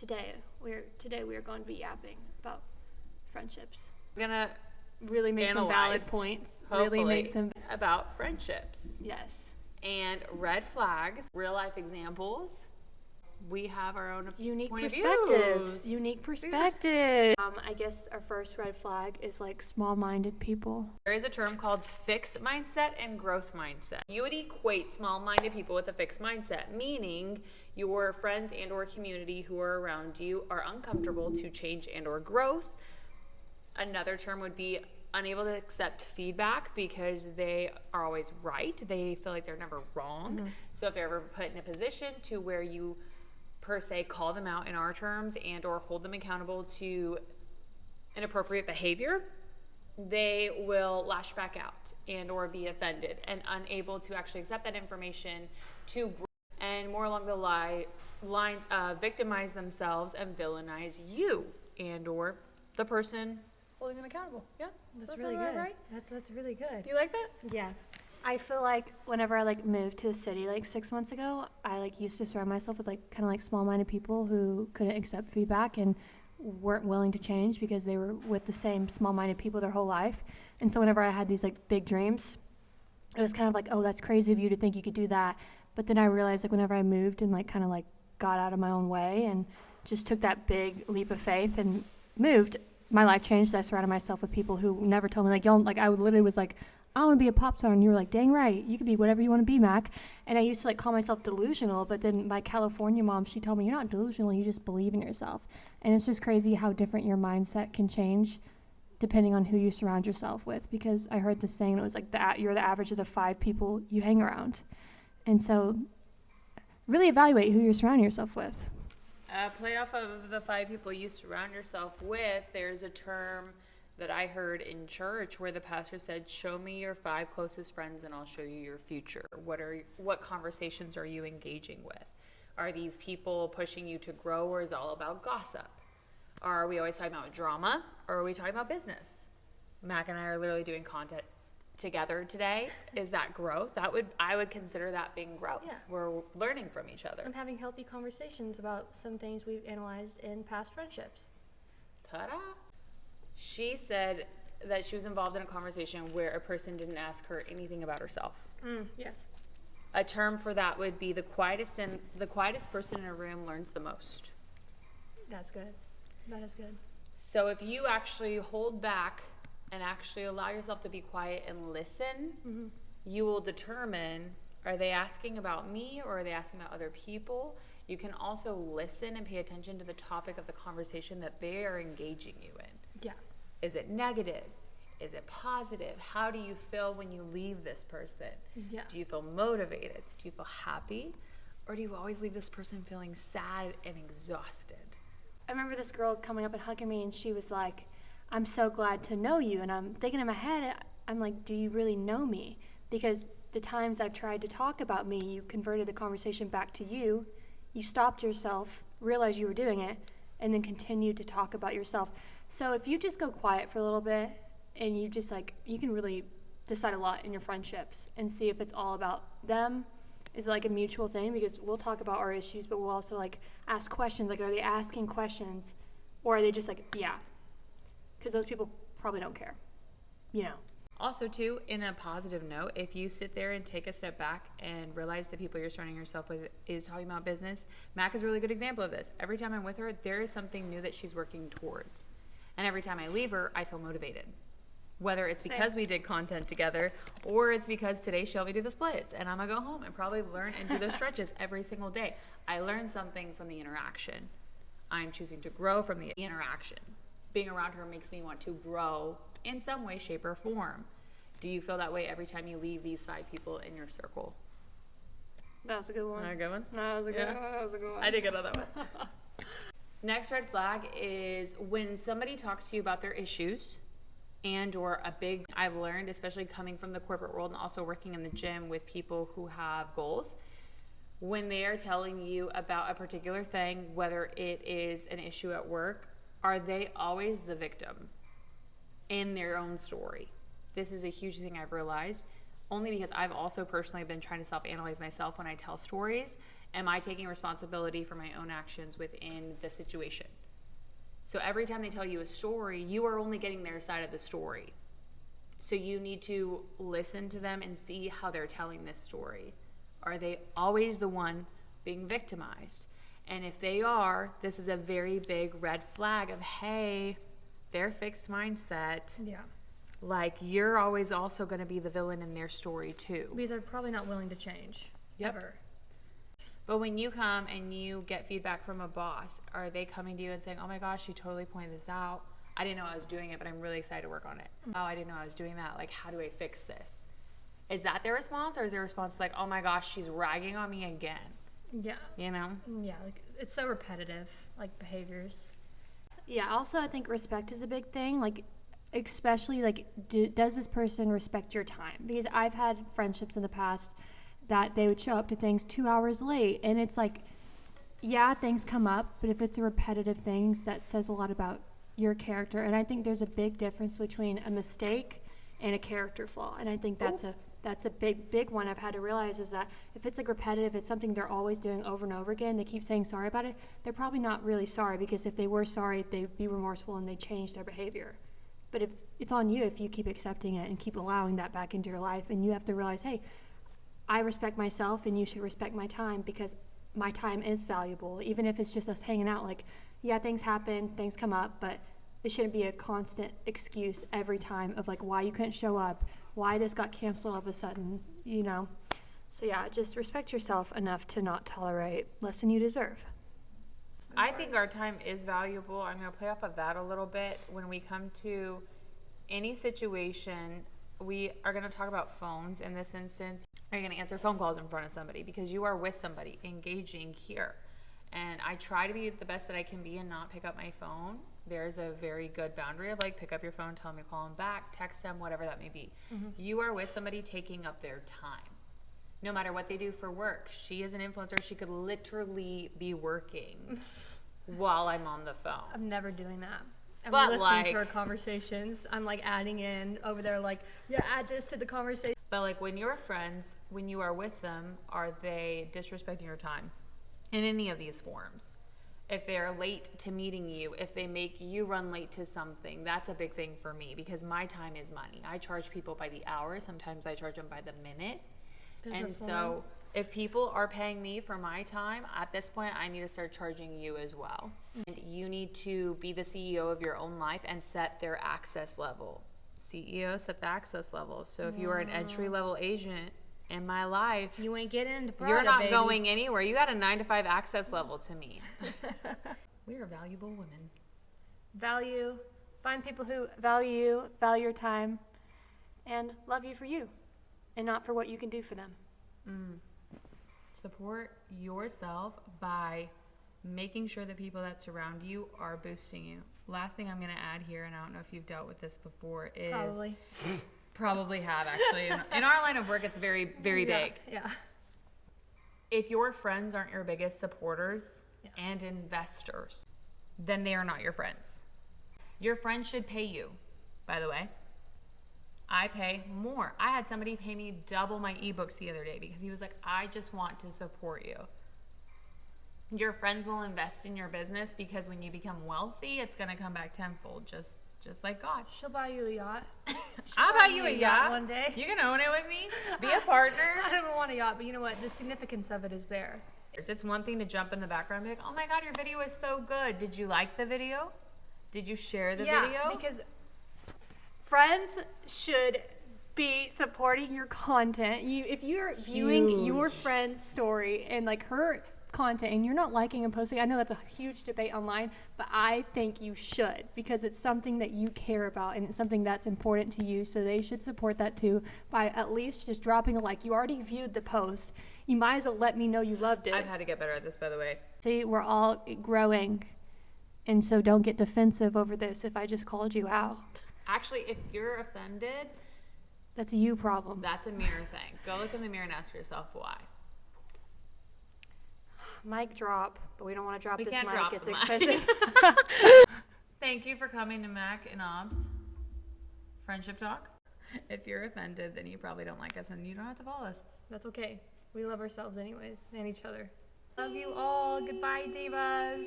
today we are going to be yapping about friendships. We're gonna Really make some valid analyze, points. hopefully, Really make some about friendships yes. and red flags, real life examples. We have our own Unique point of perspectives. views. Unique perspectives. I guess our first red flag is like small-minded people. There is a term called fixed mindset and growth mindset. You would equate small-minded people with a fixed mindset, meaning your friends and or community who are around you are uncomfortable to change and or growth. Another term would be unable to accept feedback because they are always right. They feel like they're never wrong. Mm-hmm. So if they're ever put in a position to where you per se call them out in our terms and or hold them accountable to inappropriate behavior, they will lash back out and or be offended and unable to actually accept that information to grow, and more along the lines of victimize themselves and villainize you and or the person holding them accountable. Yeah, that's really good. Right? That's really good. You like that? Yeah. I feel like whenever I moved to the city 6 months ago, I used to surround myself with kind of small-minded people who couldn't accept feedback and weren't willing to change because they were with the same small-minded people their whole life. And so whenever I had these big dreams, it was kind of oh, that's crazy of you to think you could do that. But then I realized whenever I moved and kind of got out of my own way and just took that big leap of faith and moved, my life changed. I surrounded myself with people who never told me I literally was I want to be a pop star, and you were dang right, you could be whatever you want to be, Mac. And I used to call myself delusional, but then my California mom, she told me, you're not delusional, you just believe in yourself. And it's just crazy how different your mindset can change depending on who you surround yourself with, because I heard this saying, and it was you're the average of the 5 people you hang around. And so really evaluate who you're surrounding yourself with. Play off of the 5 people you surround yourself with. There's a term that I heard in church where the pastor said, show me your 5 closest friends and I'll show you your future. What conversations are you engaging with? Are these people pushing you to grow, or is it all about gossip? Are we always talking about drama, or are we talking about business? Mac and I are literally doing content together today. Is that growth? I would consider that being growth. Yeah. We're learning from each other. And having healthy conversations about some things we've analyzed in past friendships. Ta-da! She said that she was involved in a conversation where a person didn't ask her anything about herself. Yes. A term for that would be the quietest person in a room learns the most. That's good. That is good. So if you actually hold back and actually allow yourself to be quiet and listen, mm-hmm. you will determine, are they asking about me or are they asking about other people? You can also listen and pay attention to the topic of the conversation that they are engaging you in. Yeah. Is it negative? Is it positive? How do you feel when you leave this person? Yeah. Do you feel motivated? Do you feel happy? Or do you always leave this person feeling sad and exhausted? I remember this girl coming up and hugging me, and she was like, I'm so glad to know you. And I'm thinking in my head, I'm like, do you really know me? Because the times I've tried to talk about me, you converted the conversation back to you. You stopped yourself, realized you were doing it, and then continued to talk about yourself. So if you just go quiet for a little bit and you just you can really decide a lot in your friendships and see if it's all about them. Is it a mutual thing? Because we'll talk about our issues, but we'll also ask questions. Are they asking questions, or are they just yeah? Because those people probably don't care, Also, too, in a positive note, if you sit there and take a step back and realize the people you're surrounding yourself with is talking about business, Mac is a really good example of this. Every time I'm with her, there is something new that she's working towards. And every time I leave her, I feel motivated. Whether it's because we did content together, or it's because today she helped me do the splits, and I'm going to go home and probably learn and do those stretches every single day. I learned something from the interaction. I'm choosing to grow from the interaction. Being around her makes me want to grow in some way, shape, or form. Do you feel that way every time you leave these 5 people in your circle? That was a good one. That a good one? No, that was a good one. That was a good one. I did good on that one. Next red flag is when somebody talks to you about their issues and or I've learned, especially coming from the corporate world and also working in the gym with people who have goals, when they are telling you about a particular thing, whether it is an issue at work, are they always the victim in their own story? This is a huge thing I've realized, only because I've also personally been trying to self-analyze myself when I tell stories Am I taking responsibility for my own actions within the situation? So every time they tell you a story, you are only getting their side of the story. So you need to listen to them and see how they're telling this story. Are they always the one being victimized? And if they are, this is a very big red flag of, hey, their fixed mindset. Yeah. Like, you're always also going to be the villain in their story too. Because they're probably not willing to change. Yep. Ever. But when you come and you get feedback from a boss, are they coming to you and saying, oh my gosh, she totally pointed this out. I didn't know I was doing it, but I'm really excited to work on it. Oh, I didn't know I was doing that. Like, how do I fix this? Is that their response, or is their response like, oh my gosh, she's ragging on me again? Yeah. You know? Yeah, like it's so repetitive, like behaviors. Yeah, also I think respect is a big thing. Like, especially like, does this person respect your time? Because I've had friendships in the past that they would show up to things 2 hours late, and it's like, yeah, things come up, but if it's a repetitive things, that says a lot about your character. And I think there's a big difference between a mistake and a character flaw, and I think that's a big one I've had to realize, is that if it's like repetitive, it's something they're always doing over and over again, they keep saying sorry about it, they're probably not really sorry, because if they were sorry, they'd be remorseful and they'd change their behavior. But if it's on you if you keep accepting it and keep allowing that back into your life, and you have to realize, hey, I respect myself and you should respect my time, because my time is valuable, even if it's just us hanging out. Like, yeah, things happen, things come up, but it shouldn't be a constant excuse every time of like why you couldn't show up, why this got canceled all of a sudden, you know. So yeah, just respect yourself enough to not tolerate less than you deserve. I think our time is valuable. I'm going to play off of that a little bit. When we come to any situation, we are going to talk about phones in this instance. Are you going to answer phone calls in front of somebody? Because you are with somebody, engaging here. And I try to be the best that I can be and not pick up my phone. There's a very good boundary of like, pick up your phone, tell them to call them back, text them, whatever that may be. Mm-hmm. You are with somebody taking up their time. No matter what they do for work. She is an influencer. She could literally be working while I'm on the phone. I'm never doing that. I'm But listening to her conversations. I'm like adding in over there, like, yeah, add this to the conversation. But like, when you're friends, when you are with them, are they disrespecting your time in any of these forms? If they're late to meeting you, if they make you run late to something, that's a big thing for me, because my time is money. I charge people by the hour. Sometimes I charge them by the minute. And so if people are paying me for my time, at this point, I need to start charging you as well. And you need to be the CEO of your own life and set their access level. CEO, set the access level. So if you are an entry-level agent in my life, you ain't getting into Prada, you're not baby. going anywhere. You got a 9-to-5 access level to me. We are valuable women. Find people who value your time, and love you for you, and not for what you can do for them. Support yourself by making sure the people that surround you are boosting you. Last thing I'm going to add here, and I don't know if you've dealt with this before, is probably have, actually. In our line of work, it's very, very big. Yeah. If your friends aren't your biggest supporters and investors, then they are not your friends. Your friends should pay you, by the way. I pay more. I had somebody pay me double my ebooks the other day because he was like, I just want to support you. Your friends will invest in your business because when you become wealthy, it's going to come back tenfold, just like God. She'll buy you a yacht. I'll buy you a yacht one day. You can own it with me. Be a partner. I don't want a yacht, but you know what? The significance of it is there. It's one thing to jump in the background and be like, oh my God, your video is so good. Did you like the video? Did you share the video? Yeah, because friends should be supporting your content. If you're viewing your friend's story and like her content and you're not liking and posting, I know that's a huge debate online, but I think you should, because it's something that you care about and it's something that's important to you, so they should support that too by at least just dropping a like. You already viewed the post, you might as well let me know you loved it. I've had to get better at this, by the way. See, we're all growing, and so don't get defensive over this if I just called you out. Actually, if you're offended, that's a you problem. That's a mirror thing. Go look in the mirror and ask yourself why. Mic drop, but we don't want to drop We this can't mic. drop It's the mic. expensive. Thank you for coming to Mac and Ob's Friendship Talk. If you're offended, then you probably don't like us and you don't have to follow us. That's okay. We love ourselves anyways, and each other. Love you all. Goodbye, divas.